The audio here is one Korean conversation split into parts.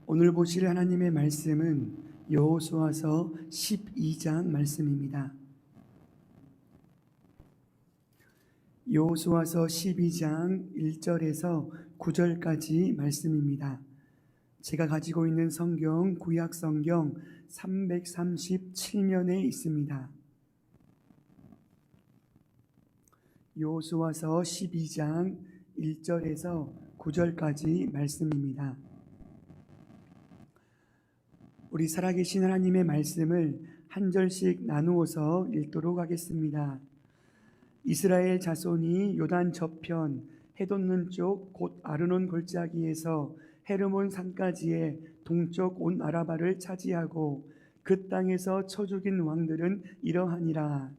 오늘 보실 하나님의 말씀은 여호수아서 12장 말씀입니다. 여호수아서 12장 1절에서 9절까지 말씀입니다. 제가 가지고 있는 성경 구약 성경 337면에 있습니다. 여호수아서 12장 1절에서 9절까지 말씀입니다. 우리 살아계신 하나님의 말씀을 한 절씩 나누어서 읽도록 하겠습니다. 이스라엘 자손이 요단 저편 해돋는 쪽 곧 아르논 골짜기에서 헤르몬 산까지의 동쪽 온 아라바를 차지하고 그 땅에서 쳐 죽인 왕들은 이러하니라.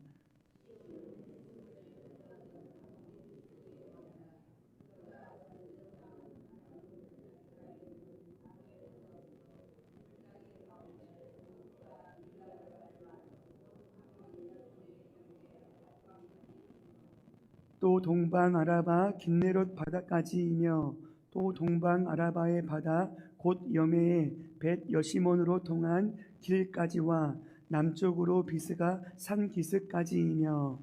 또 동방 아라바 긴네롯 바다까지이며 또 동방 아라바의 바다 곧 여메의 벳 여시몬으로 통한 길까지와 남쪽으로 비스가 산 기슭까지이며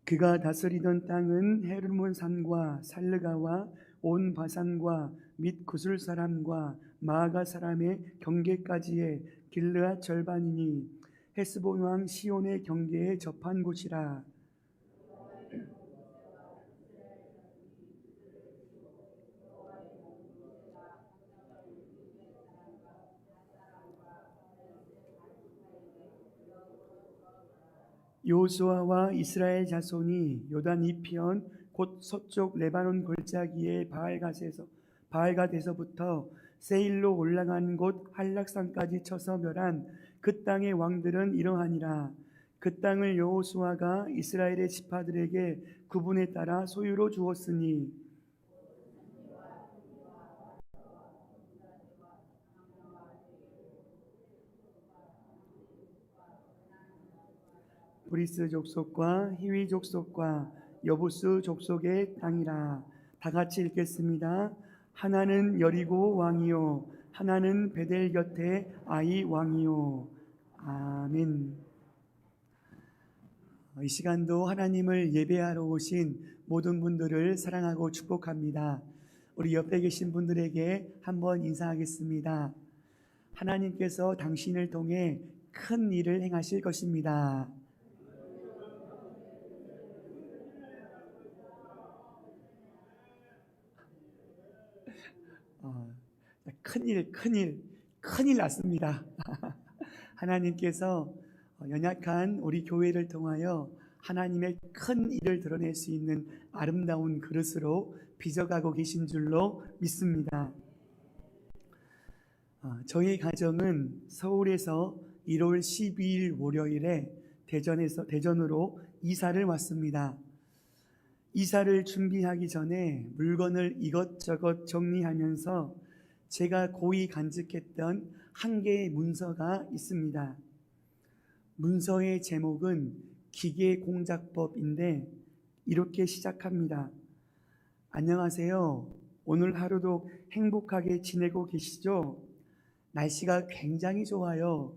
그가 다스리던 땅은 헤르몬 산과 살르가와 온 바산과 및 구술 사람과 마아가 사람의 경계까지의 길르앗 절반이니 헤스본 왕 시온의 경계에 접한 곳이라. 여호수아와 이스라엘 자손이 요단 이편 곧 서쪽 레바논 골짜기의 바알갓에서부터 세일로 올라가는 곳 한락산까지 쳐서 멸한 그 땅의 왕들은 이러하니라. 그 땅을 여호수아가 이스라엘의 지파들에게 구분에 따라 소유로 주었으니 브리스 족속과 히위 족속과 여부스 족속의 땅이라. 다 같이 읽겠습니다. 하나는 여리고 왕이요 하나는 베델 곁에 아이 왕이요. 아멘. 이 시간도 하나님을 예배하러 오신 모든 분들을 사랑하고 축복합니다. 우리 옆에 계신 분들에게 한번 인사하겠습니다. 하나님께서 당신을 통해 큰 일을 행하실 것입니다. 큰일 났습니다. 하나님께서 연약한 우리 교회를 통하여 하나님의 큰 일을 드러낼 수 있는 아름다운 그릇으로 빚어가고 계신 줄로 믿습니다. 저희 가정은 서울에서 1월 12일 월요일에 대전으로 이사를 왔습니다. 이사를 준비하기 전에 물건을 이것저것 정리하면서 제가 고이 간직했던 한 개의 문서가 있습니다. 문서의 제목은 기계공작법인데 이렇게 시작합니다. 안녕하세요. 오늘 하루도 행복하게 지내고 계시죠? 날씨가 굉장히 좋아요.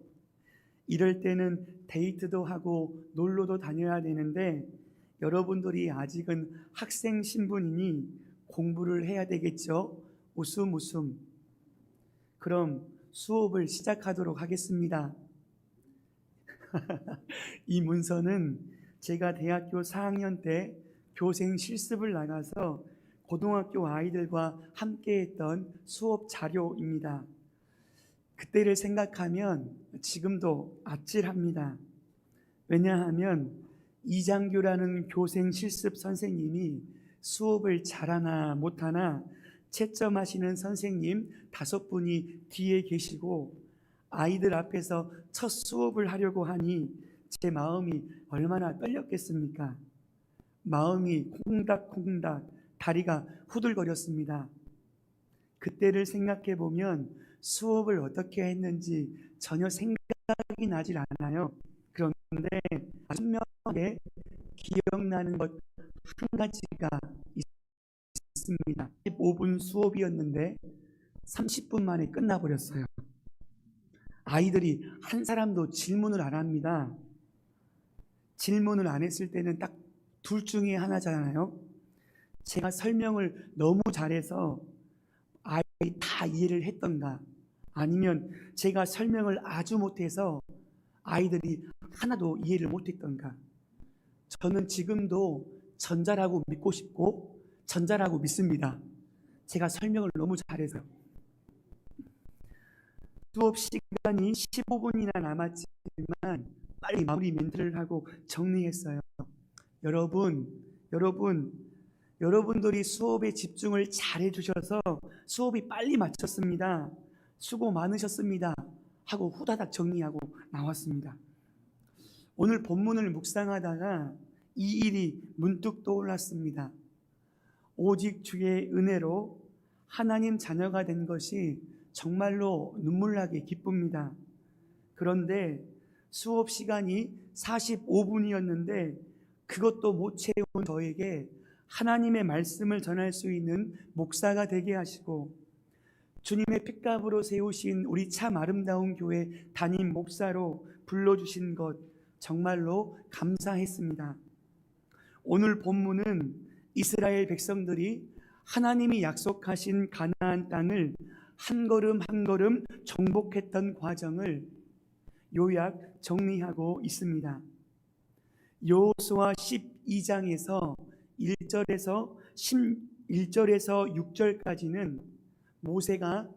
이럴 때는 데이트도 하고 놀러도 다녀야 되는데 여러분들이 아직은 학생 신분이니 공부를 해야 되겠죠? 웃음 웃음. 그럼 수업을 시작하도록 하겠습니다. 이 문서는 제가 대학교 4학년 때 교생 실습을 나가서 고등학교 아이들과 함께 했던 수업 자료입니다. 그때를 생각하면 지금도 아찔합니다. 왜냐하면 이장규라는 교생 실습 선생님이 수업을 잘하나 못하나 채점하시는 선생님 5분이 뒤에 계시고 아이들 앞에서 첫 수업을 하려고 하니 제 마음이 얼마나 떨렸겠습니까? 마음이 콩닥콩닥 다리가 후들거렸습니다. 그때를 생각해 보면 수업을 어떻게 했는지 전혀 생각이 나질 않아요. 그런데 선명하게 기억나는 것 한 가지가 있습니다. 15분 수업이었는데 30분 만에 끝나버렸어요. 아이들이 한 사람도 질문을 안 합니다. 질문을 안 했을 때는 딱 둘 중에 하나잖아요. 제가 설명을 너무 잘해서 아이들이 다 이해를 했던가, 아니면 제가 설명을 아주 못해서 아이들이 하나도 이해를 못했던가. 저는 지금도 전자라고 믿고 싶고 전자라고 믿습니다. 제가 설명을 너무 잘해서. 수업 시간이 15분이나 남았지만 빨리 마무리 멘트를 하고 정리했어요. 여러분들이 수업에 집중을 잘 해주셔서 수업이 빨리 마쳤습니다. 수고 많으셨습니다 하고 후다닥 정리하고 나왔습니다. 오늘 본문을 묵상하다가 이 일이 문득 떠올랐습니다. 오직 주의 은혜로 하나님 자녀가 된 것이 정말로 눈물나게 기쁩니다. 그런데 수업 시간이 45분이었는데 그것도 못 채운 저에게 하나님의 말씀을 전할 수 있는 목사가 되게 하시고, 주님의 핏값으로 세우신 우리 참 아름다운 교회 담임 목사로 불러주신 것 정말로 감사했습니다. 오늘 본문은 이스라엘 백성들이 하나님이 약속하신 가나안 땅을 한 걸음 한 걸음 정복했던 과정을 요약 정리하고 있습니다. 여호수아 12장에서 1절에서 6절까지는 모세가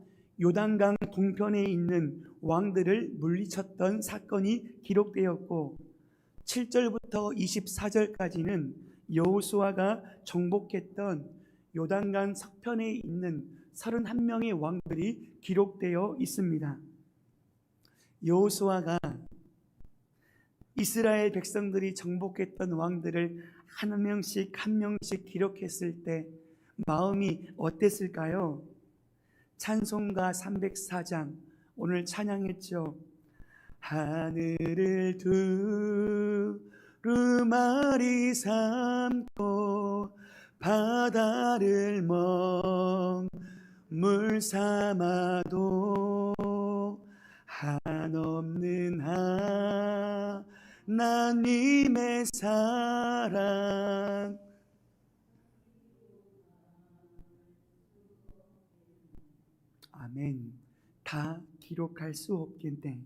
요단강 동편에 있는 왕들을 물리쳤던 사건이 기록되었고, 7절부터 24절까지는 여호수아가 정복했던 요단강 서편에 있는 31명의 왕들이 기록되어 있습니다. 여호수아가 이스라엘 백성들이 정복했던 왕들을 한 명씩 기록했을 때 마음이 어땠을까요? 찬송가 304장 오늘 찬양했죠. 하늘을 두루마리 삼고 바다를 먹물 삼아도 한없는 하나님의 사랑. 아멘. 다 기록할 수 없겠네.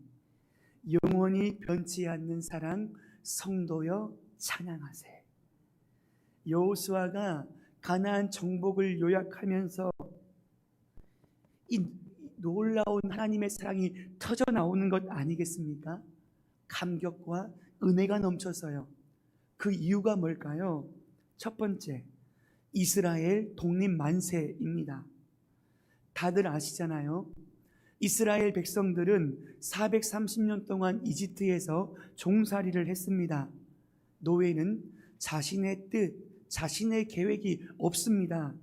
영원히 변치 않는 사랑 성도여 찬양하세. 여호수아가 가나안 정복을 요약하면서 이 놀라운 하나님의 사랑이 터져 나오는 것 아니겠습니까? 감격과 은혜가 넘쳐서요. 그 이유가 뭘까요? 첫 번째, 이스라엘 독립 만세입니다. 다들 아시잖아요. 이스라엘 백성들은 430년 동안 이집트에서 종살이를 했습니다. 노예는 자신의 뜻, 자신의 계획이 없습니다.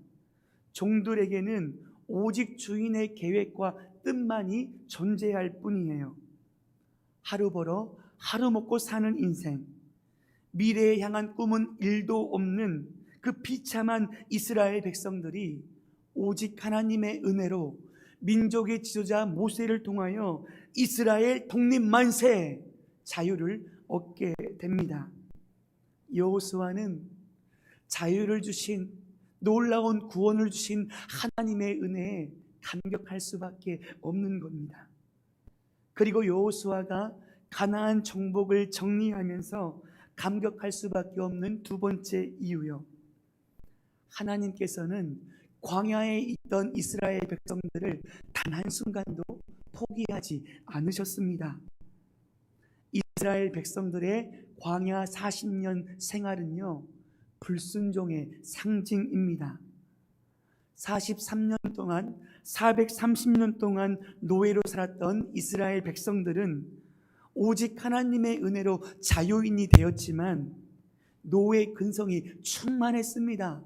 종들에게는 오직 주인의 계획과 뜻만이 존재할 뿐이에요. 하루 벌어 하루 먹고 사는 인생, 미래에 향한 꿈은 1도 없는 그 비참한 이스라엘 백성들이 오직 하나님의 은혜로 민족의 지도자 모세를 통하여 이스라엘 독립 만세, 자유를 얻게 됩니다. 여호수아는 자유를 주신, 놀라운 구원을 주신 하나님의 은혜에 감격할 수밖에 없는 겁니다. 그리고 여호수아가 가나안 정복을 정리하면서 감격할 수밖에 없는 두 번째 이유요. 하나님께서는 광야에 있던 이스라엘 백성들을 단 한순간도 포기하지 않으셨습니다. 이스라엘 백성들의 광야 40년 생활은요, 불순종의 상징입니다. 430년 동안 노예로 살았던 이스라엘 백성들은 오직 하나님의 은혜로 자유인이 되었지만 노예 근성이 충만했습니다.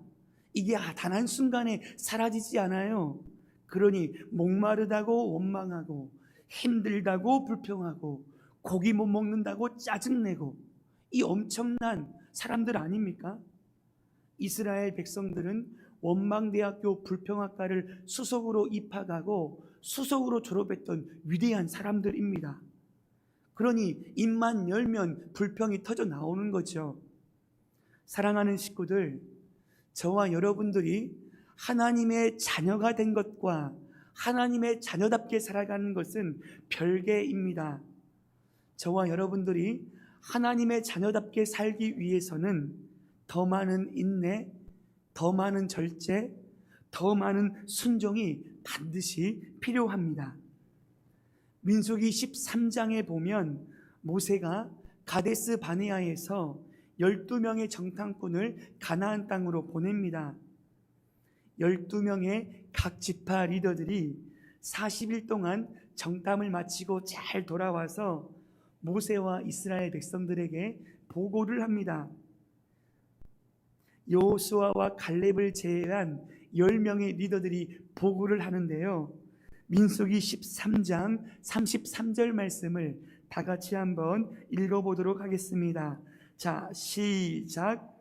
이게 단 한순간에 사라지지 않아요. 그러니 목마르다고 원망하고, 힘들다고 불평하고, 고기 못 먹는다고 짜증내고, 이 엄청난 사람들 아닙니까? 이스라엘 백성들은 원망대학교 불평학과를 수석으로 입학하고 수석으로 졸업했던 위대한 사람들입니다. 그러니 입만 열면 불평이 터져 나오는 거죠. 사랑하는 식구들, 저와 여러분들이 하나님의 자녀가 된 것과 하나님의 자녀답게 살아가는 것은 별개입니다. 저와 여러분들이 하나님의 자녀답게 살기 위해서는 더 많은 인내, 더 많은 절제, 더 많은 순종이 반드시 필요합니다. 민수기 13장에 보면 모세가 가데스 바네아에서 12명의 정탐꾼을 가나안 땅으로 보냅니다. 12명의 각 지파 리더들이 40일 동안 정탐을 마치고 잘 돌아와서 모세와 이스라엘 백성들에게 보고를 합니다. 여호수아와 갈렙을 제외한 10명의 리더들이 보고를 하는데요, 민수기 13장 33절 말씀을 다 같이 한번 읽어보도록 하겠습니다. 자, 시작.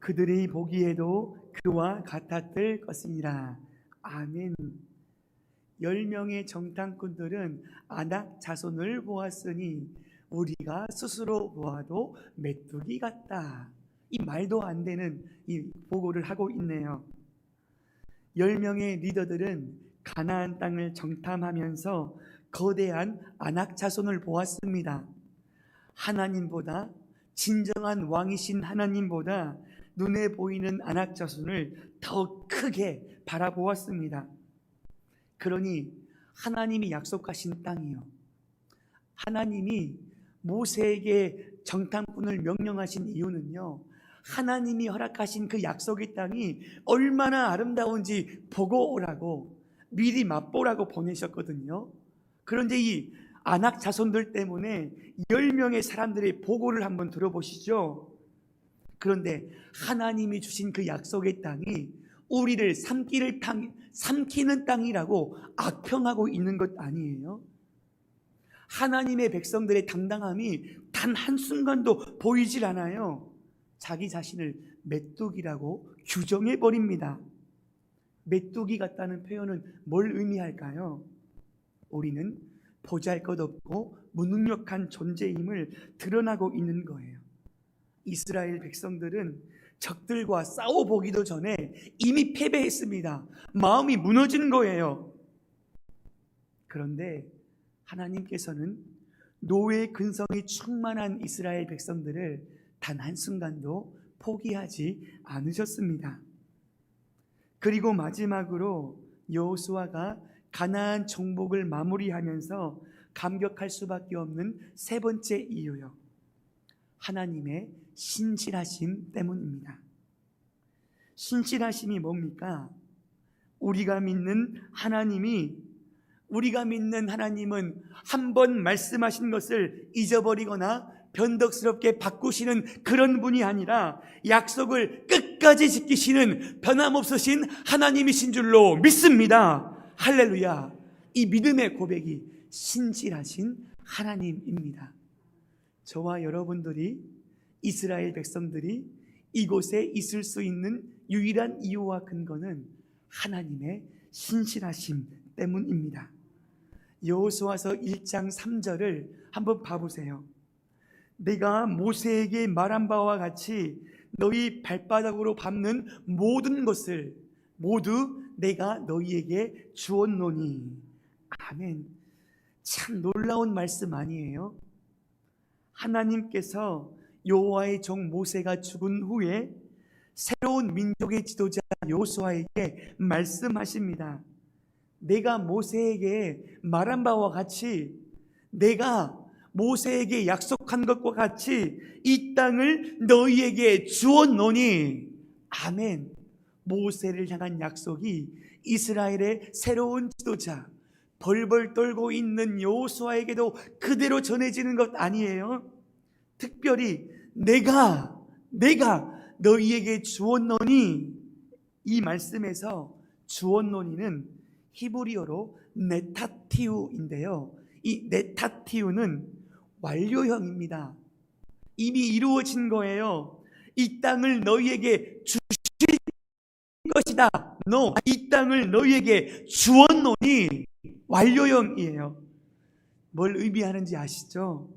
그들이 보기에도 그와 같았을 것이니라. 아멘. 10명의 정탐꾼들은 아낙 자손을 보았으니 우리가 스스로 보아도 메뚜기 같다. 이 말도 안 되는 이 보고를 하고 있네요. 10명의 리더들은 가나안 땅을 정탐하면서 거대한 아낙 자손을 보았습니다. 하나님보다, 진정한 왕이신 하나님보다 눈에 보이는 아낙 자손을 더 크게 바라보았습니다. 그러니 하나님이 약속하신 땅이요, 하나님이 모세에게 정탐꾼을 명령하신 이유는요, 하나님이 허락하신 그 약속의 땅이 얼마나 아름다운지 보고 오라고, 미리 맛보라고 보내셨거든요. 그런데 이 아낙 자손들 때문에 10명의 사람들의 보고를 한번 들어보시죠. 그런데 하나님이 주신 그 약속의 땅이 우리를 삼키는 땅이라고 악평하고 있는 것 아니에요? 하나님의 백성들의 당당함이 단 한순간도 보이질 않아요. 자기 자신을 메뚜기라고 규정해버립니다. 메뚜기 같다는 표현은 뭘 의미할까요? 우리는 보잘것없고 무능력한 존재임을 드러나고 있는 거예요. 이스라엘 백성들은 적들과 싸워보기도 전에 이미 패배했습니다. 마음이 무너지는 거예요. 그런데 하나님께서는 노예의 근성이 충만한 이스라엘 백성들을 단 한순간도 포기하지 않으셨습니다. 그리고 마지막으로 여호수아가 가나안 정복을 마무리하면서 감격할 수밖에 없는 세 번째 이유요, 하나님의 신실하심 때문입니다. 신실하심이 뭡니까? 우리가 믿는 하나님은 한 번 말씀하신 것을 잊어버리거나 변덕스럽게 바꾸시는 그런 분이 아니라 약속을 끝까지 지키시는 변함없으신 하나님이신 줄로 믿습니다. 할렐루야. 이 믿음의 고백이 신실하신 하나님입니다. 저와 여러분들이, 이스라엘 백성들이 이곳에 있을 수 있는 유일한 이유와 근거는 하나님의 신실하심 때문입니다. 여호수아서 1장 3절을 한번 봐보세요. 내가 모세에게 말한 바와 같이 너희 발바닥으로 밟는 모든 것을 모두 내가 너희에게 주었노니. 아멘. 참 놀라운 말씀 아니에요? 하나님께서 여호와의 종 모세가 죽은 후에 새로운 민족의 지도자 여호수아에게 말씀하십니다. 내가 모세에게 말한 바와 같이, 내가 모세에게 약속한 것과 같이 이 땅을 너희에게 주었노니. 아멘. 모세를 향한 약속이 이스라엘의 새로운 지도자, 벌벌 떨고 있는 여호수아에게도 그대로 전해지는 것 아니에요? 특별히 내가 너희에게 주었노니, 이 말씀에서 주었노니는 히브리어로 네타티우인데요. 이 네타티우는 완료형입니다. 이미 이루어진 거예요. 이 땅을 너희에게 주실 것이다. 이 땅을 너희에게 주었노니 완료형이에요. 뭘 의미하는지 아시죠?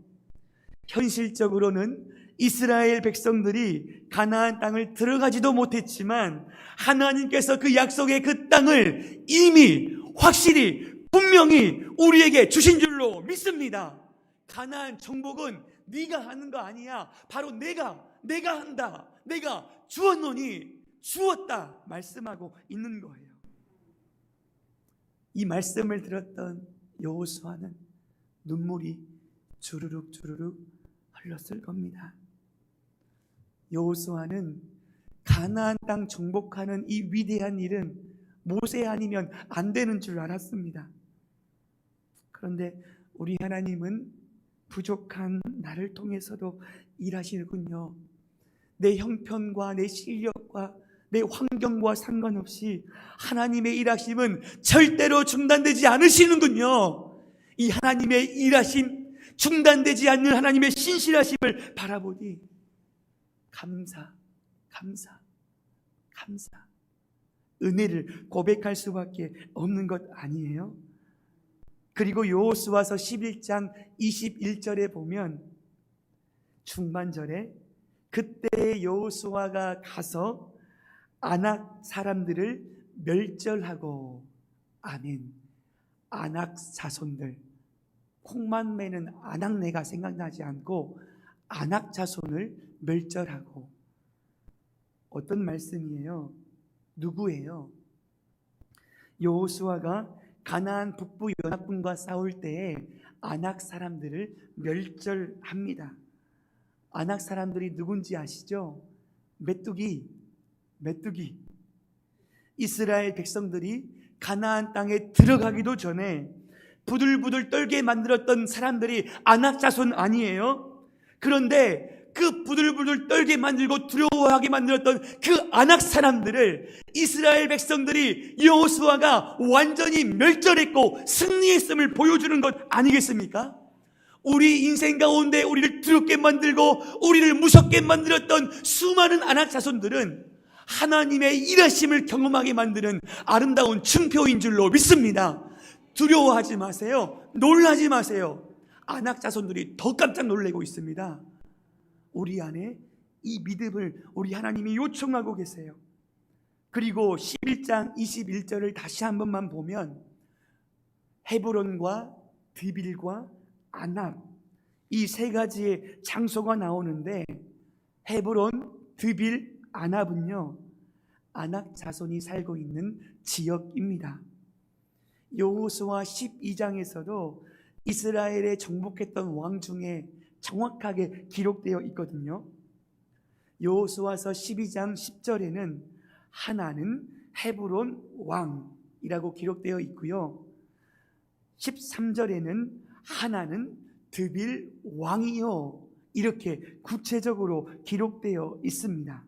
현실적으로는 이스라엘 백성들이 가나안 땅을 들어가지도 못했지만 하나님께서 그 약속의 그 땅을 이미 확실히 분명히 우리에게 주신 줄로 믿습니다. 가나안 정복은 네가 하는 거 아니야. 바로 내가 한다. 내가 주었노니 주었다 말씀하고 있는 거예요. 이 말씀을 들었던 여호수아는 눈물이 주르륵 흘렀을 겁니다. 여호수아는 가나안 땅 정복하는 이 위대한 일은 모세 아니면 안 되는 줄 알았습니다. 그런데 우리 하나님은 부족한 나를 통해서도 일하시는군요. 내 형편과 내 실력과 내 환경과 상관없이 하나님의 일하심은 절대로 중단되지 않으시는군요. 이 하나님의 일하심, 중단되지 않는 하나님의 신실하심을 바라보니 감사. 은혜를 고백할 수밖에 없는 것 아니에요? 그리고 여호수아서 11장 21절에 보면 중반절에 그때 여호수아가 가서 아낙 사람들을 멸절하고, 아멘. 아낙 자손들, 콩만 매는 아낙네가 생각나지 않고 아낙 자손을 멸절하고. 어떤 말씀이에요? 누구예요? 여호수아가 가나안 북부 연합군과 싸울 때에 아낙 사람들을 멸절합니다. 아낙 사람들이 누군지 아시죠? 메뚜기. 이스라엘 백성들이 가나안 땅에 들어가기도 전에 부들부들 떨게 만들었던 사람들이 아낙 자손 아니에요? 그런데 그 부들부들 떨게 만들고 두려워하게 만들었던 그 아낙 사람들을 이스라엘 백성들이 여호수아가 완전히 멸절했고 승리했음을 보여주는 것 아니겠습니까? 우리 인생 가운데 우리를 두렵게 만들고 우리를 무섭게 만들었던 수많은 아낙 자손들은 하나님의 일하심을 경험하게 만드는 아름다운 층표인 줄로 믿습니다. 두려워하지 마세요. 놀라지 마세요. 아낙 자손들이 더 깜짝 놀라고 있습니다. 우리 안에 이 믿음을 우리 하나님이 요청하고 계세요. 그리고 11장 21절을 다시 한 번만 보면 헤브론과 드빌과 아낙, 이 세 가지의 장소가 나오는데 헤브론, 드빌, 아낙은요 아낙 자손이 살고 있는 지역입니다. 여호수아 12장에서도 이스라엘에 정복했던 왕 중에 정확하게 기록되어 있거든요. 여호수아서 12장 10절에는 하나는 헤브론 왕이라고 기록되어 있고요, 13절에는 하나는 드빌 왕이요, 이렇게 구체적으로 기록되어 있습니다.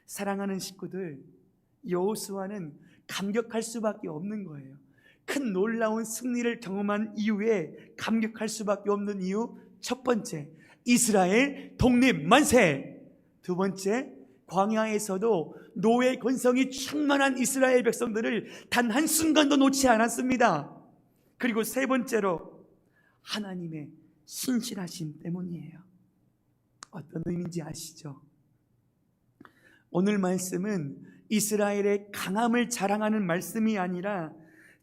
사랑하는 식구들, 여호수아는 감격할 수밖에 없는 거예요. 큰 놀라운 승리를 경험한 이후에 감격할 수밖에 없는 이유, 첫 번째, 이스라엘 독립 만세. 두 번째, 광야에서도 노예 권성이 충만한 이스라엘 백성들을 단 한순간도 놓지 않았습니다. 그리고 세 번째로 하나님의 신실하심 때문이에요. 어떤 의미인지 아시죠? 오늘 말씀은 이스라엘의 강함을 자랑하는 말씀이 아니라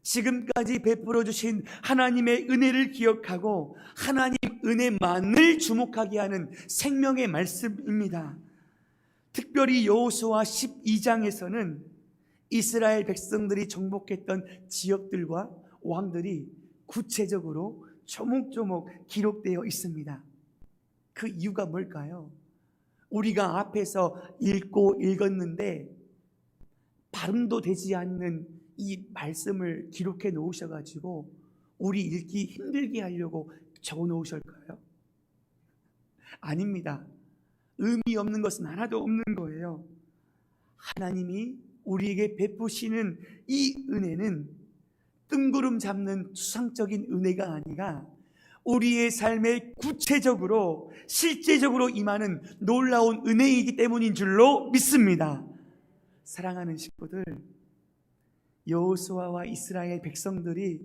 지금까지 베풀어 주신 하나님의 은혜를 기억하고 하나님 은혜만을 주목하게 하는 생명의 말씀입니다. 특별히 여호수아 12장에서는 이스라엘 백성들이 정복했던 지역들과 왕들이 구체적으로 조목조목 기록되어 있습니다. 그 이유가 뭘까요? 우리가 앞에서 읽었는데 발음도 되지 않는 이 말씀을 기록해 놓으셔가지고 우리 읽기 힘들게 하려고 적어 놓으실까요? 아닙니다. 의미 없는 것은 하나도 없는 거예요. 하나님이 우리에게 베푸시는 이 은혜는 뜬구름 잡는 추상적인 은혜가 아니라 우리의 삶에 구체적으로 실제적으로 임하는 놀라운 은혜이기 때문인 줄로 믿습니다. 사랑하는 식구들, 여호수아와 이스라엘 백성들이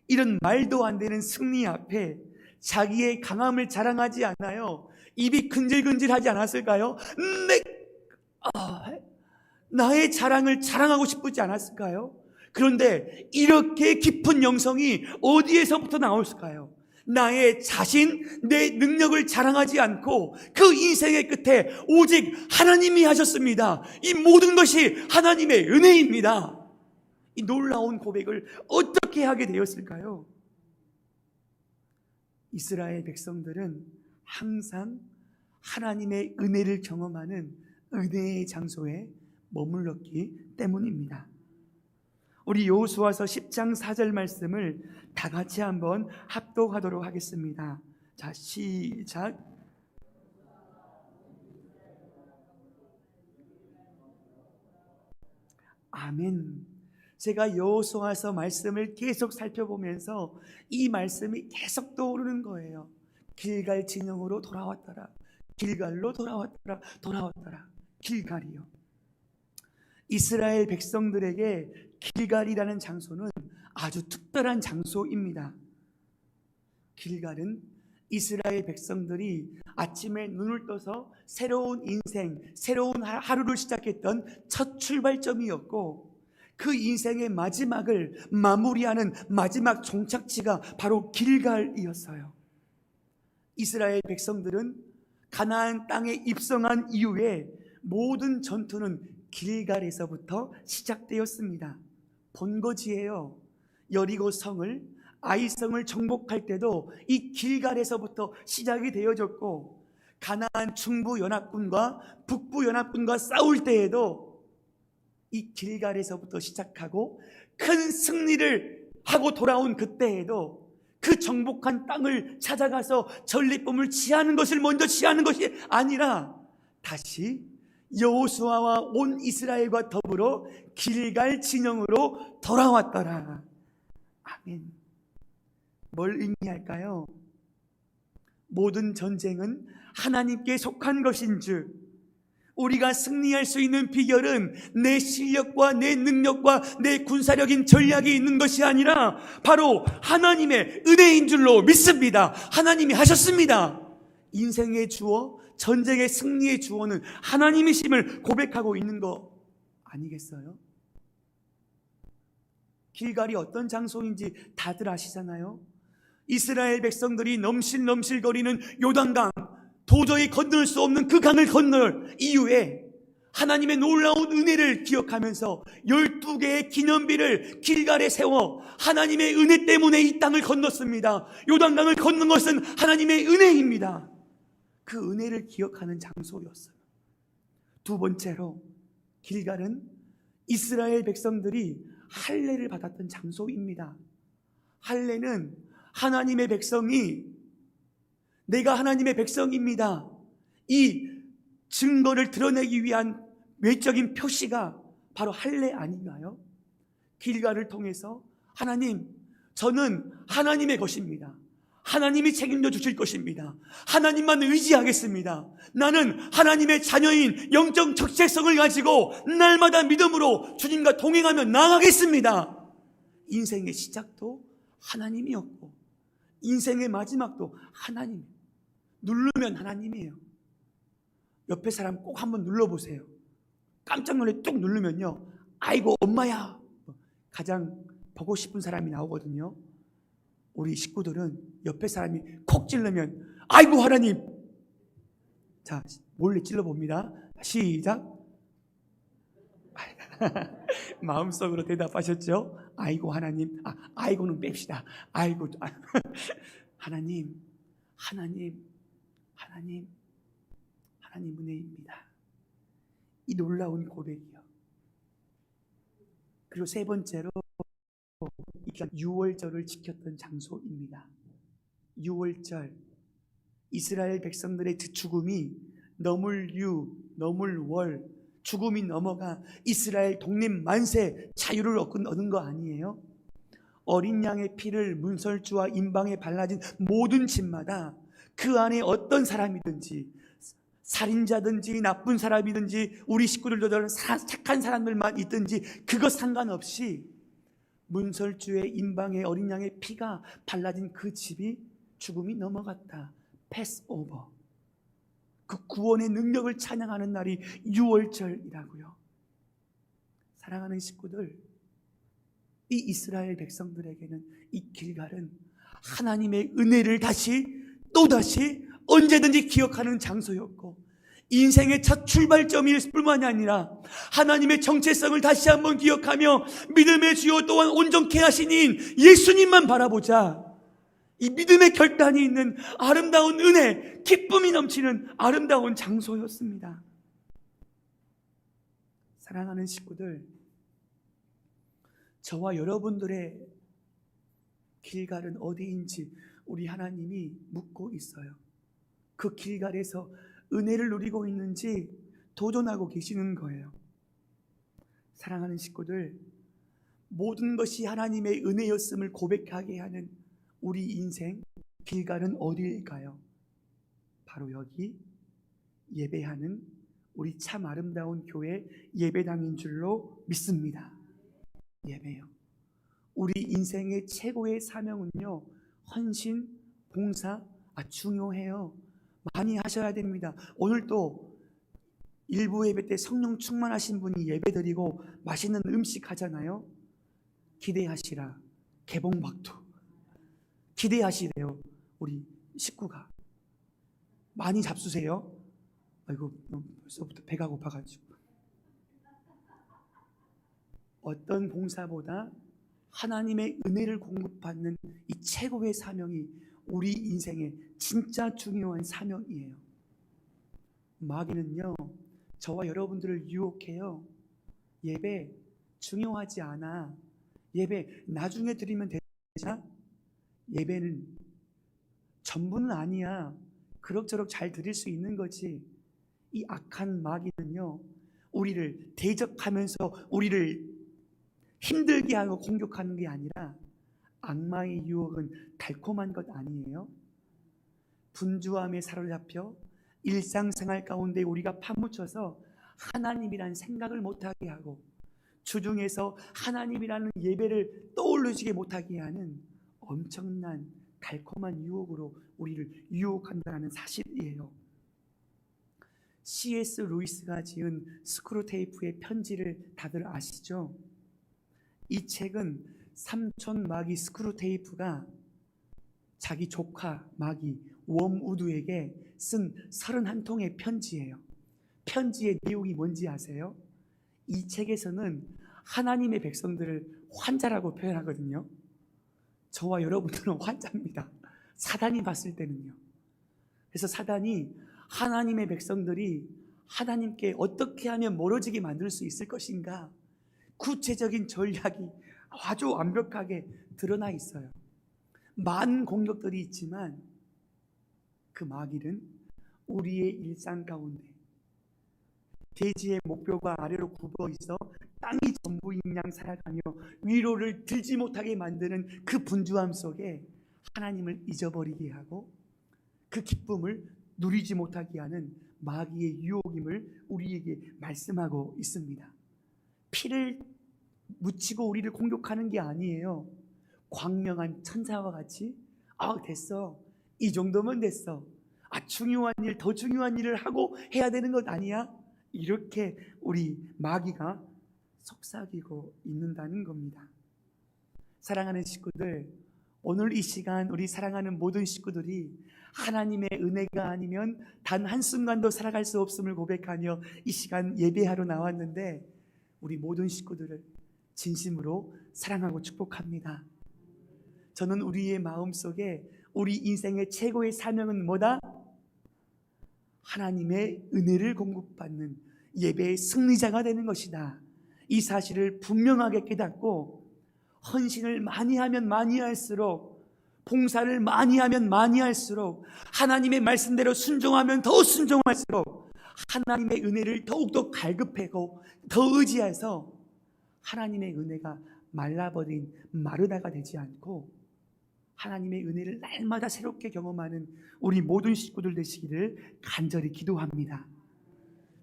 이런 말도 안 되는 승리 앞에 자기의 강함을 자랑하지 않아요. 입이 근질근질하지 않았을까요? 나의 자랑을 자랑하고 싶지 않았을까요? 그런데 이렇게 깊은 영성이 어디에서부터 나올까요? 나의 자신, 내 능력을 자랑하지 않고 그 인생의 끝에 오직 하나님이 하셨습니다. 이 모든 것이 하나님의 은혜입니다. 이 놀라운 고백을 어떻게 하게 되었을까요? 이스라엘 백성들은 항상 하나님의 은혜를 경험하는 은혜의 장소에 머물렀기 때문입니다. 우리 여호수아서 10장 4절 말씀을 다 같이 한번 합독하도록 하겠습니다. 자, 시작. 아멘. 제가 여호수아서 말씀을 계속 살펴보면서 이 말씀이 계속 떠오르는 거예요. 길갈 진영으로 돌아왔더라. 길갈로 돌아왔더라. 돌아왔더라. 길갈이요. 이스라엘 백성들에게 길갈이라는 장소는 아주 특별한 장소입니다. 길갈은 이스라엘 백성들이 아침에 눈을 떠서 새로운 인생, 새로운 하루를 시작했던 첫 출발점이었고, 그 인생의 마지막을 마무리하는 마지막 종착지가 바로 길갈이었어요. 이스라엘 백성들은 가나안 땅에 입성한 이후에 모든 전투는 길갈에서부터 시작되었습니다. 본거지예요. 여리고 성을, 아이성을 정복할 때도 이 길갈에서부터 시작이 되어졌고, 가나안 중부 연합군과 북부 연합군과 싸울 때에도 이 길갈에서부터 시작하고, 큰 승리를 하고 돌아온 그때에도 그 정복한 땅을 찾아가서 전리품을 취하는 것을 먼저 취하는 것이 아니라 다시 여호수아와 온 이스라엘과 더불어 길갈 진영으로 돌아왔더라. 아멘. 뭘 의미할까요? 모든 전쟁은 하나님께 속한 것인즉 우리가 승리할 수 있는 비결은 내 실력과 내 능력과 내 군사력인 전략이 있는 것이 아니라 바로 하나님의 은혜인 줄로 믿습니다. 하나님이 하셨습니다. 인생의 주어, 전쟁의 승리의 주어는 하나님이심을 고백하고 있는 거 아니겠어요? 길갈이 어떤 장소인지 다들 아시잖아요. 이스라엘 백성들이 넘실넘실거리는 요단강, 도저히 건널 수 없는 그 강을 건널 이후에 하나님의 놀라운 은혜를 기억하면서 12개의 기념비를 길갈에 세워 하나님의 은혜 때문에 이 땅을 건넜습니다. 요단강을 건넌 것은 하나님의 은혜입니다. 그 은혜를 기억하는 장소였어요. 두 번째로 길갈은 이스라엘 백성들이 할례를 받았던 장소입니다. 할례는 하나님의 백성이 내가 하나님의 백성입니다, 이 증거를 드러내기 위한 외적인 표시가 바로 할례 아닌가요? 길갈을 통해서 하나님, 저는 하나님의 것입니다. 하나님이 책임져 주실 것입니다. 하나님만 의지하겠습니다. 나는 하나님의 자녀인 영적 적재성을 가지고 날마다 믿음으로 주님과 동행하며 나아가겠습니다. 인생의 시작도 하나님이었고 인생의 마지막도 하나님. 누르면 하나님이에요. 옆에 사람 꼭 한번 눌러보세요. 깜짝 놀래 뚝 누르면요, 아이고 엄마야, 가장 보고 싶은 사람이 나오거든요. 우리 식구들은 옆에 사람이 콕 찔르면 아이고 하나님. 자, 몰래 찔러봅니다. 시작. 마음속으로 대답하셨죠? 아이고 하나님. 아이고는 뺍시다. 아이고 하나님, 하나님, 하나님, 하나님 은혜입니다. 이 놀라운 고백이요. 그리고 세 번째로 유월절을 지켰던 장소입니다. 유월절, 이스라엘 백성들의 죽음이 너물유, 너물월, 죽음이 넘어가 이스라엘 독립 만세 자유를 얻은 거 아니에요? 어린 양의 피를 문설주와 임방에 발라진 모든 집마다 그 안에 어떤 사람이든지, 살인자든지 나쁜 사람이든지 우리 식구들도 착한 사람들만 있든지 그것 상관없이 문설주의 임방에 어린 양의 피가 발라진 그 집이 죽음이 넘어갔다. 패스오버. 그 구원의 능력을 찬양하는 날이 유월절이라고요. 사랑하는 식구들, 이 이스라엘 백성들에게는 이 길갈은 하나님의 은혜를 또다시 언제든지 기억하는 장소였고, 인생의 첫 출발점일 뿐만이 아니라 하나님의 정체성을 다시 한번 기억하며 믿음의 주요 또한 온전케 하신 이인 예수님만 바라보자. 이 믿음의 결단이 있는 아름다운 은혜, 기쁨이 넘치는 아름다운 장소였습니다. 사랑하는 식구들, 저와 여러분들의 길갈은 어디인지 우리 하나님이 묻고 있어요. 그 길갈에서 은혜를 누리고 있는지 도전하고 계시는 거예요. 사랑하는 식구들, 모든 것이 하나님의 은혜였음을 고백하게 하는 우리 인생 길갈은 어디일까요? 바로 여기 예배하는 우리 참 아름다운 교회 예배당인 줄로 믿습니다. 예배요. 우리 인생의 최고의 사명은요, 헌신, 봉사, 중요해요. 많이 하셔야 됩니다. 오늘 또 일부 예배 때 성령 충만하신 분이 예배 드리고 맛있는 음식 하잖아요. 기대하시라. 개봉박두 기대하시래요. 우리 식구가 많이 잡수세요. 아이고, 벌써부터 배가 고파가지고. 어떤 봉사보다 하나님의 은혜를 공급받는 이 최고의 사명이 우리 인생의 진짜 중요한 사명이에요. 마귀는요, 저와 여러분들을 유혹해요. 예배 중요하지 않아. 예배 나중에 드리면 되잖아. 예배는 전부는 아니야. 그럭저럭 잘 드릴 수 있는 거지. 이 악한 마귀는요, 우리를 대적하면서 우리를 힘들게 하고 공격하는 게 아니라, 악마의 유혹은 달콤한 것 아니에요? 분주함에 사로잡혀 일상생활 가운데 우리가 파묻혀서 하나님이란 생각을 못하게 하고, 주중에서 하나님이라는 예배를 떠올리지 못하게 하는 엄청난 달콤한 유혹으로 우리를 유혹한다는 사실이에요. C.S. 루이스가 지은 스크루테이프의 편지를 다들 아시죠? 이 책은 삼촌 마귀 스크루테이프가 자기 조카 마귀 웜우드에게 쓴 31통의 편지예요. 편지의 내용이 뭔지 아세요? 이 책에서는 하나님의 백성들을 환자라고 표현하거든요. 저와 여러분들은 환자입니다. 사단이 봤을 때는요. 그래서 사단이 하나님의 백성들이 하나님께 어떻게 하면 멀어지게 만들 수 있을 것인가, 구체적인 전략이 아주 완벽하게 드러나 있어요. 많은 공격들이 있지만 그 마귀는 우리의 일상 가운데 대지의 목표가 아래로 굽어 있어 땅이 전부인 양 살아가며 위로를 들지 못하게 만드는 그 분주함 속에 하나님을 잊어버리게 하고 그 기쁨을 누리지 못하게 하는 마귀의 유혹임을 우리에게 말씀하고 있습니다. 피를 묻히고 우리를 공격하는 게 아니에요. 광명한 천사와 같이 됐어, 이 정도면 됐어, 중요한 일, 더 중요한 일을 하고 해야 되는 것 아니야? 이렇게 우리 마귀가 속삭이고 있는다는 겁니다. 사랑하는 식구들, 오늘 이 시간 우리 사랑하는 모든 식구들이 하나님의 은혜가 아니면 단 한순간도 살아갈 수 없음을 고백하며 이 시간 예배하러 나왔는데, 우리 모든 식구들을 진심으로 사랑하고 축복합니다. 저는 우리의 마음속에 우리 인생의 최고의 사명은 뭐다? 하나님의 은혜를 공급받는 예배의 승리자가 되는 것이다. 이 사실을 분명하게 깨닫고 헌신을 많이 하면 많이 할수록, 봉사를 많이 하면 많이 할수록, 하나님의 말씀대로 순종하면 더 순종할수록 하나님의 은혜를 더욱더 갈급하고 더 의지해서 하나님의 은혜가 말라버린 마르다가 되지 않고 하나님의 은혜를 날마다 새롭게 경험하는 우리 모든 식구들 되시기를 간절히 기도합니다.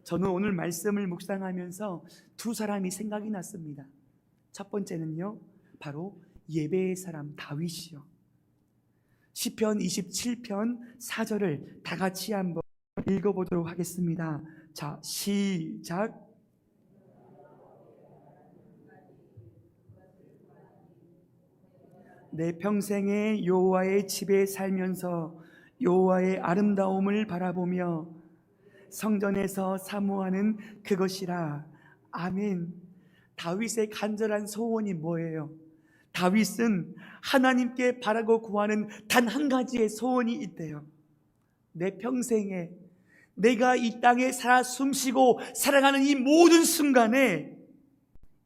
저는 오늘 말씀을 묵상하면서 두 사람이 생각이 났습니다. 첫 번째는요, 바로 예배의 사람 다윗이요. 시편 27편 4절을 다 같이 한번 읽어보도록 하겠습니다. 자, 시작. 내 평생에 여호와의 집에 살면서 여호와의 아름다움을 바라보며 성전에서 사모하는 그것이라. 아멘. 다윗의 간절한 소원이 뭐예요? 다윗은 하나님께 바라고 구하는 단 한 가지의 소원이 있대요. 내 평생에 내가 이 땅에 살아 숨쉬고 살아가는 이 모든 순간에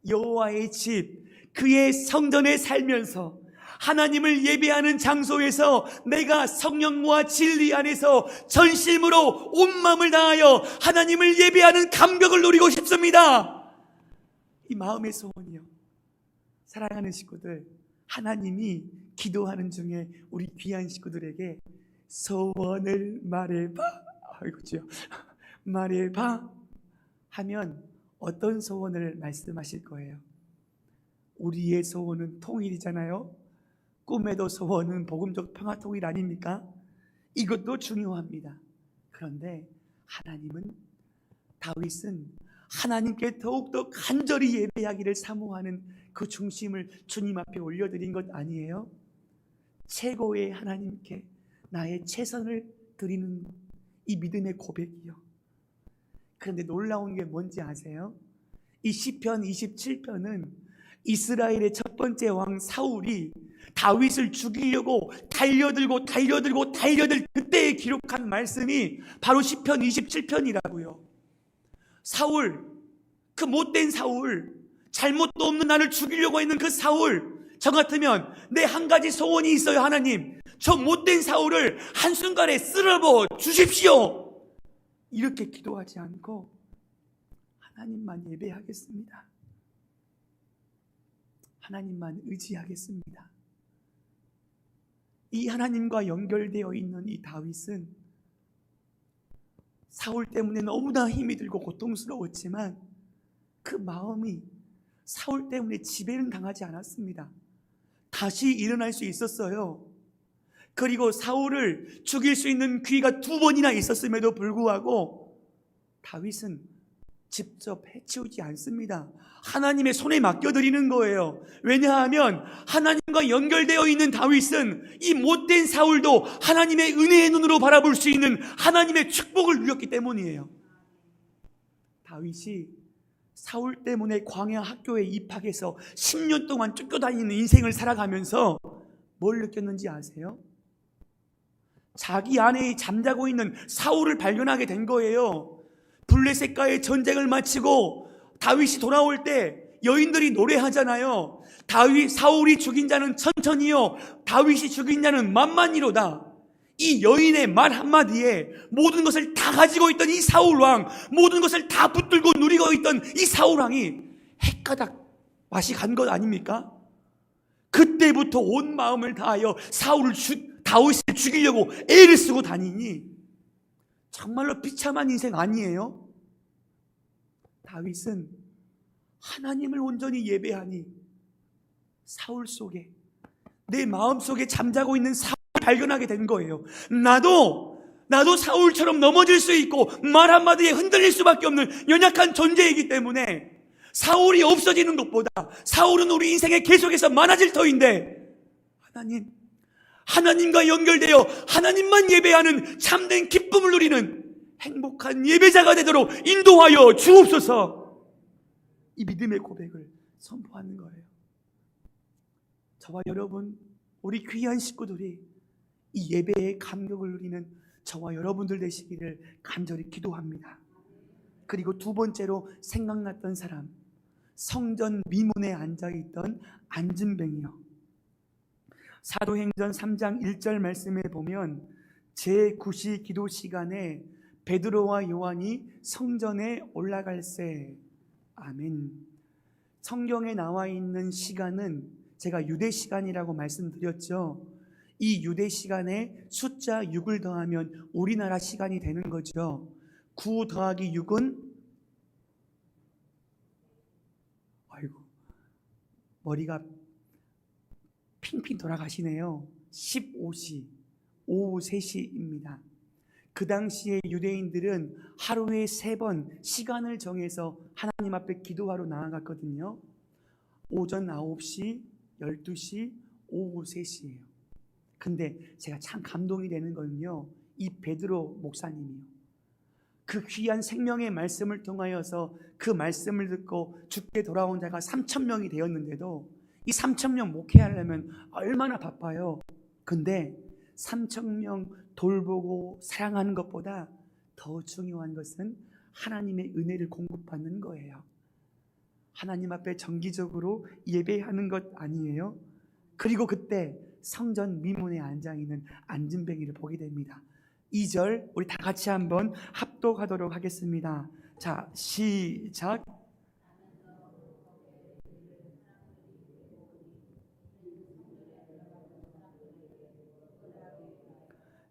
여호와의 집, 그의 성전에 살면서 하나님을 예배하는 장소에서 내가 성령과 진리 안에서 전심으로 온 마음을 다하여 하나님을 예배하는 감격을 누리고 싶습니다. 이 마음의 소원이요. 사랑하는 식구들, 하나님이 기도하는 중에 우리 귀한 식구들에게 소원을 말해봐, 아이고지요, 말해봐 하면 어떤 소원을 말씀하실 거예요? 우리의 소원은 통일이잖아요. 꿈에도 소원은 복음적 평화 통일 아닙니까? 이것도 중요합니다. 그런데 하나님은, 다윗은 하나님께 더욱더 간절히 예배하기를 사모하는 그 중심을 주님 앞에 올려드린 것 아니에요? 최고의 하나님께 나의 최선을 드리는 이 믿음의 고백이요. 그런데 놀라운 게 뭔지 아세요? 이 시편 27편은 이스라엘의 첫 번째 왕 사울이 다윗을 죽이려고 달려들고 그때에 기록한 말씀이 바로 시편 27편이라고요. 사울, 그 못된 사울, 잘못도 없는 나를 죽이려고 했는 그 사울, 저 같으면 내 한 가지 소원이 있어요. 하나님, 저 못된 사울을 한순간에 쓸어버 주십시오. 이렇게 기도하지 않고 하나님만 예배하겠습니다. 하나님만 의지하겠습니다. 이 하나님과 연결되어 있는 이 다윗은 사울 때문에 너무나 힘이 들고 고통스러웠지만 그 마음이 사울 때문에 지배는 당하지 않았습니다. 다시 일어날 수 있었어요. 그리고 사울을 죽일 수 있는 기회가 2번이나 있었음에도 불구하고 다윗은 직접 해치우지 않습니다. 하나님의 손에 맡겨드리는 거예요. 왜냐하면 하나님과 연결되어 있는 다윗은 이 못된 사울도 하나님의 은혜의 눈으로 바라볼 수 있는 하나님의 축복을 누렸기 때문이에요. 다윗이 사울 때문에 광야 학교에 입학해서 10년 동안 쫓겨다니는 인생을 살아가면서 뭘 느꼈는지 아세요? 자기 아내에 잠자고 있는 사울을 발견하게 된 거예요. 블레셋과의 전쟁을 마치고 다윗이 돌아올 때 여인들이 노래하잖아요. 사울이 죽인 자는 천천히요, 다윗이 죽인 자는 만만히로다. 이 여인의 말 한마디에 모든 것을 다 가지고 있던 이 사울왕, 모든 것을 다 붙들고 누리고 있던 이 사울왕이 헷가닥 맛이 간 것 아닙니까? 그때부터 온 마음을 다하여 다윗을 죽이려고 애를 쓰고 다니니 정말로 비참한 인생 아니에요? 다윗은 하나님을 온전히 예배하니 사울 속에, 내 마음속에 잠자고 있는 사울을 발견하게 된 거예요. 나도 사울처럼 넘어질 수 있고 말 한마디에 흔들릴 수밖에 없는 연약한 존재이기 때문에 사울이 없어지는 것보다 사울은 우리 인생에 계속해서 많아질 터인데 하나님과 연결되어 하나님만 예배하는 참된 기쁨을 누리는 행복한 예배자가 되도록 인도하여 주옵소서. 이 믿음의 고백을 선포하는 거예요. 저와 여러분, 우리 귀한 식구들이 이 예배의 감격을 누리는 저와 여러분들 되시기를 간절히 기도합니다. 그리고 두 번째로 생각났던 사람, 성전 미문에 앉아있던 안진뱅이요. 사도행전 3장 1절 말씀에 보면 제9시 기도 시간에 베드로와 요한이 성전에 올라갈새. 아멘. 성경에 나와 있는 시간은 제가 유대 시간이라고 말씀드렸죠. 이 유대 시간에 숫자 6을 더하면 우리나라 시간이 되는 거죠. 9 더하기 6은 아이고 머리가 핑핑 돌아가시네요. 15시 오후 3시입니다. 그 당시에 유대인들은 하루에 3번 시간을 정해서 하나님 앞에 기도하러 나아갔거든요. 오전 9시, 12시, 오후 3시예요. 근데 제가 참 감동이 되는 거는요, 이 베드로 목사님이요, 그 귀한 생명의 말씀을 통하여서 그 말씀을 듣고 죽게 돌아온 자가 3,000명이 되었는데도 이 3,000명 목회하려면 얼마나 바빠요. 근데 3,000명 돌보고 사랑하는 것보다 더 중요한 것은 하나님의 은혜를 공급받는 거예요. 하나님 앞에 정기적으로 예배하는 것 아니에요? 그리고 그때 성전 미문에 앉아있는 안진뱅이를 보게 됩니다. 2절 우리 다 같이 한번 합독하도록 하겠습니다. 자, 시작.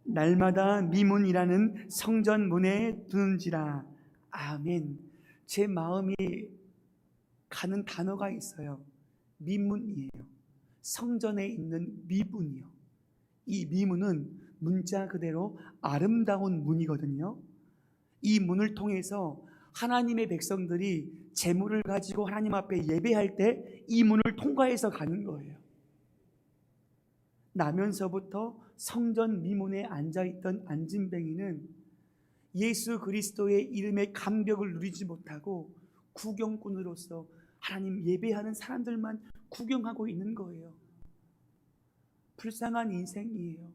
날마다 미문이라는 성전 문에 두는지라. 아멘. 제 마음이 가는 단어가 있어요. 미문이에요. 성전에 있는 미문이요. 이 미문은 문자 그대로 아름다운 문이거든요. 이 문을 통해서 하나님의 백성들이 재물을 가지고 하나님 앞에 예배할 때 이 문을 통과해서 가는 거예요. 나면서부터 성전 미문에 앉아있던 안진뱅이는 예수 그리스도의 이름의 감격을 누리지 못하고 구경꾼으로서 하나님 예배하는 사람들만 구경하고 있는 거예요. 불쌍한 인생이에요.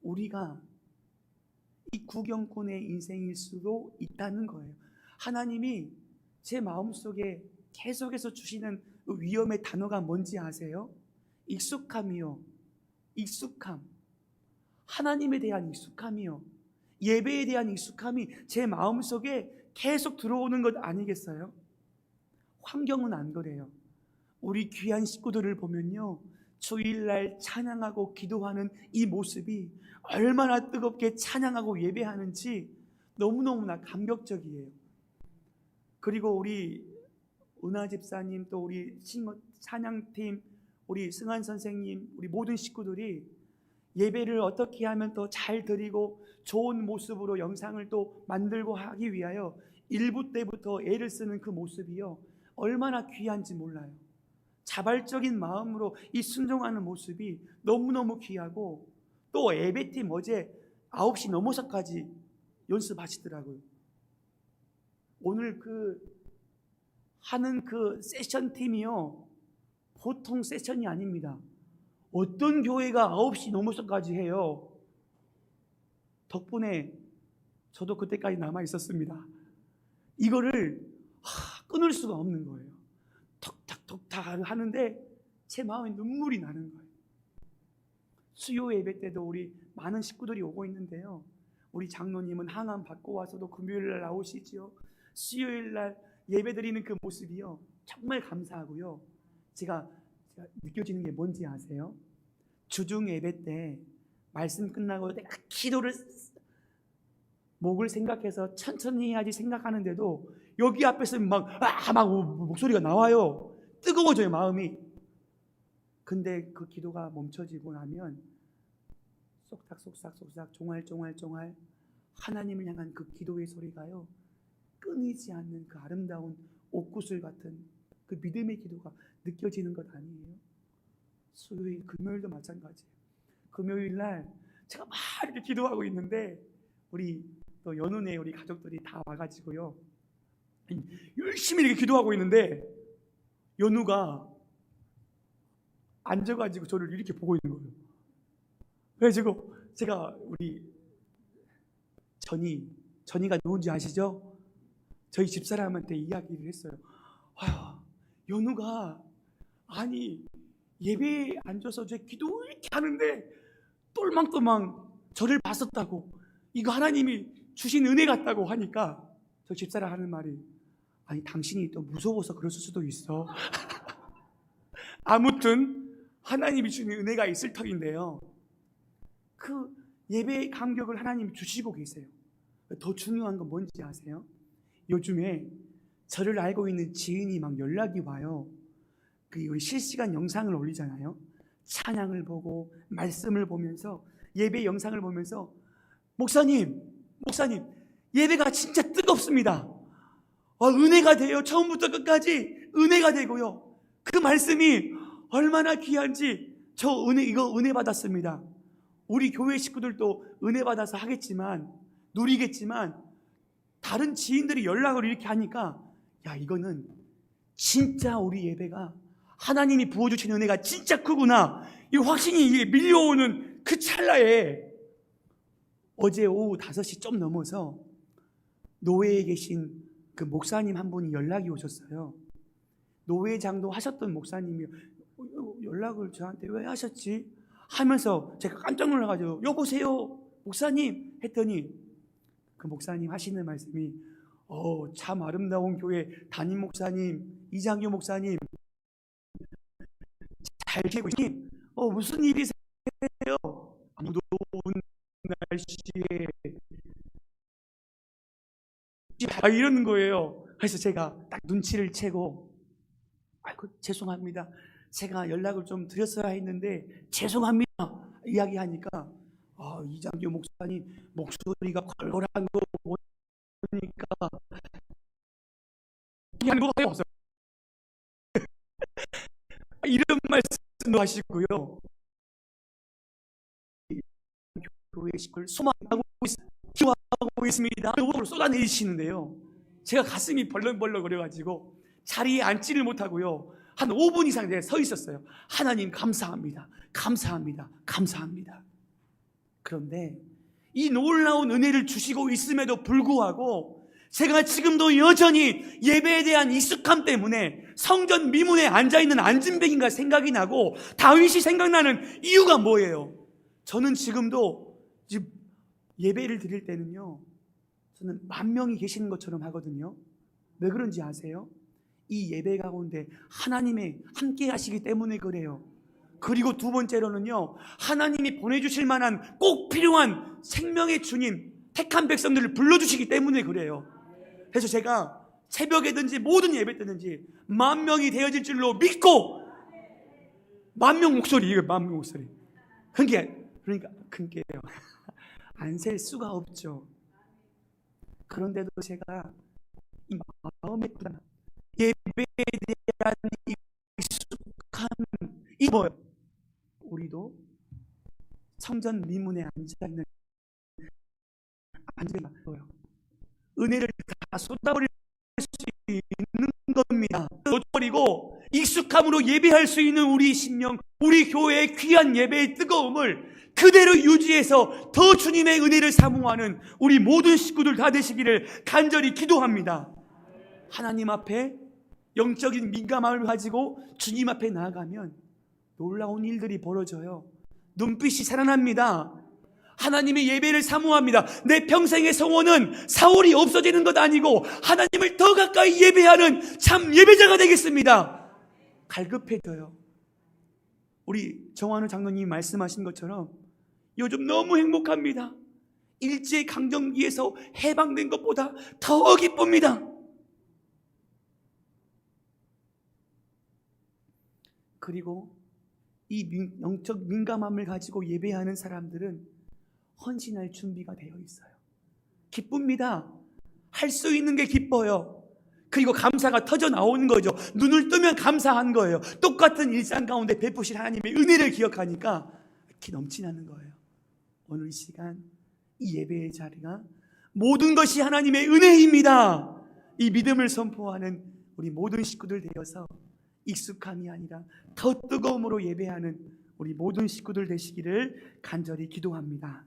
우리가 이 구경꾼의 인생일 수도 있다는 거예요. 하나님이 제 마음속에 계속해서 주시는 위험의 단어가 뭔지 아세요? 익숙함이요. 익숙함. 하나님에 대한 익숙함이요. 예배에 대한 익숙함이 제 마음속에 계속 들어오는 것 아니겠어요? 환경은 안 그래요. 우리 귀한 식구들을 보면요, 주일날 찬양하고 기도하는 이 모습이 얼마나 뜨겁게 찬양하고 예배하는지 너무너무나 감격적이에요. 그리고 우리 은하 집사님, 또 우리 찬양팀, 우리 승한 선생님, 우리 모든 식구들이 예배를 어떻게 하면 더 잘 드리고 좋은 모습으로 영상을 또 만들고 하기 위하여 일부 때부터 애를 쓰는 그 모습이요, 얼마나 귀한지 몰라요. 자발적인 마음으로 이 순종하는 모습이 너무너무 귀하고, 또 예배팀 어제 9시 넘어서까지 연습하시더라고요. 오늘 하는 세션 팀이요, 보통 세션이 아닙니다. 어떤 교회가 9시 넘어서까지 해요. 덕분에 저도 그때까지 남아 있었습니다. 이거를 끊을 수가 없는 거예요. 톡탁톡탁 하는데 제 마음에 눈물이 나는 거예요. 수요 예배 때도 우리 많은 식구들이 오고 있는데요, 우리 장로님은 항암 받고 와서도 금요일날 나오시지요. 수요일날 예배 드리는 그 모습이요, 정말 감사하고요. 제가 느껴지는 게 뭔지 아세요? 주중 예배 때 말씀 끝나고 내가 기도를 목을 생각해서 천천히 해야지 생각하는데도 여기 앞에서 막 목소리가 나와요. 뜨거워져요, 마음이. 근데 그 기도가 멈춰지고 나면 쏙삭 종알종알 하나님을 향한 그 기도의 소리가요, 끊이지 않는 그 아름다운 옥구슬 같은 그 믿음의 기도가 느껴지는 것 아니에요? 수요일, 금요일도 마찬가지예요. 금요일 날 제가 막 이렇게 기도하고 있는데 우리 또 연운에 우리 가족들이 다 와가지고요, 열심히 이렇게 기도하고 있는데 연우가 앉아가지고 저를 이렇게 보고 있는 거예요. 그래가지고 제가 우리 전이가 누군지 아시죠? 저희 집사람한테 이야기를 했어요. 연우가 아니 예배에 앉아서 제 기도 이렇게 하는데 똘망똘망 저를 봤었다고, 이거 하나님이 주신 은혜 같다고 하니까 저 집사람 하는 말이, 아니 당신이 또 무서워서 그랬을 수도 있어. 아무튼 하나님이 주는 은혜가 있을 터인데요, 그 예배의 감격을 하나님이 주시고 계세요. 더 중요한 건 뭔지 아세요? 요즘에 저를 알고 있는 지인이 막 연락이 와요. 그 실시간 영상을 올리잖아요. 찬양을 보고 말씀을 보면서, 예배 영상을 보면서, 목사님 예배가 진짜 뜨겁습니다. 은혜가 돼요. 처음부터 끝까지 은혜가 되고요. 그 말씀이 얼마나 귀한지, 이거 은혜 받았습니다. 우리 교회 식구들도 은혜 받아서 하겠지만, 누리겠지만, 다른 지인들이 연락을 이렇게 하니까, 야, 이거는 진짜 우리 예배가 하나님이 부어주신 은혜가 진짜 크구나, 이 확신이 이게 밀려오는 그 찰나에, 어제 오후 5시 좀 넘어서 노회에 계신 그 목사님 한 분이 연락이 오셨어요. 노회장도 하셨던 목사님이 연락을 저한테 왜 하셨지? 하면서 제가 깜짝 놀라가지고, 여보세요 목사님 했더니, 그 목사님 하시는 말씀이, 참 아름다운 교회 담임 목사님, 이장교 목사님 잘 계시고 있니? 무슨 일이세요? 무더운 날씨에 이러는 거예요. 그래서 제가 딱 눈치를 채고, 아이고 죄송합니다, 제가 연락을 좀 드렸어야 했는데 죄송합니다 이야기하니까, 이장교 목사님 목소리가 걸걸한 거 보니까 하는 거 없어요. 이런 말씀도 하시고요, 교회 식구를 소망하고 기도하고 있습니다. 그걸 쏟아내시는데요, 제가 가슴이 벌렁벌렁 거려가지고 자리에 앉지를 못하고요, 한 5분 이상 내가 서 있었어요. 하나님 감사합니다, 감사합니다, 감사합니다. 그런데 이 놀라운 은혜를 주시고 있음에도 불구하고, 제가 지금도 여전히 예배에 대한 익숙함 때문에 성전 미문에 앉아있는 안진뱅이가 생각이 나고 다윗이 생각나는 이유가 뭐예요? 저는 지금도 예배를 드릴 때는요, 저는 10,000명이 계시는 것처럼 하거든요. 왜 그런지 아세요? 이 예배 가운데 하나님이 함께 하시기 때문에 그래요. 그리고 두 번째로는요, 하나님이 보내주실 만한 꼭 필요한 생명의 주님, 택한 백성들을 불러주시기 때문에 그래요. 그래서 제가 새벽에든지 모든 예배 때든지 10,000명이 되어질 줄로 믿고, 10,000명 목소리, 이거 10,000명 목소리. 그러니까 큰게요. 안 셀 수가 없죠. 그런데도 제가 이 마음의 불안, 예배에 대한 익숙함, 이 뭐예요? 우리도 성전 미문에 앉아있는 안진뱅이가 은혜를 다 쏟아버릴 수 있는 겁니다. 버리고 익숙함으로 예배할 수 있는 우리 심령, 우리 교회의 귀한 예배의 뜨거움을 그대로 유지해서 더 주님의 은혜를 사모하는 우리 모든 식구들 다 되시기를 간절히 기도합니다. 하나님 앞에 영적인 민감함을 가지고 주님 앞에 나아가면 놀라운 일들이 벌어져요. 눈빛이 살아납니다. 하나님의 예배를 사모합니다. 내 평생의 소원은 사울이 없어지는 것 아니고 하나님을 더 가까이 예배하는 참 예배자가 되겠습니다. 갈급해져요. 우리 정환우 장로님이 말씀하신 것처럼 요즘 너무 행복합니다. 일제강점기에서 해방된 것보다 더 기쁩니다. 그리고 이 영적 민감함을 가지고 예배하는 사람들은 헌신할 준비가 되어 있어요. 기쁩니다. 할 수 있는 게 기뻐요. 그리고 감사가 터져 나오는 거죠. 눈을 뜨면 감사한 거예요. 똑같은 일상 가운데 베푸신 하나님의 은혜를 기억하니까 이렇게 넘치는 거예요. 오늘 이 시간 이 예배의 자리가 모든 것이 하나님의 은혜입니다. 이 믿음을 선포하는 우리 모든 식구들 되어서 익숙함이 아니라 더 뜨거움으로 예배하는 우리 모든 식구들 되시기를 간절히 기도합니다.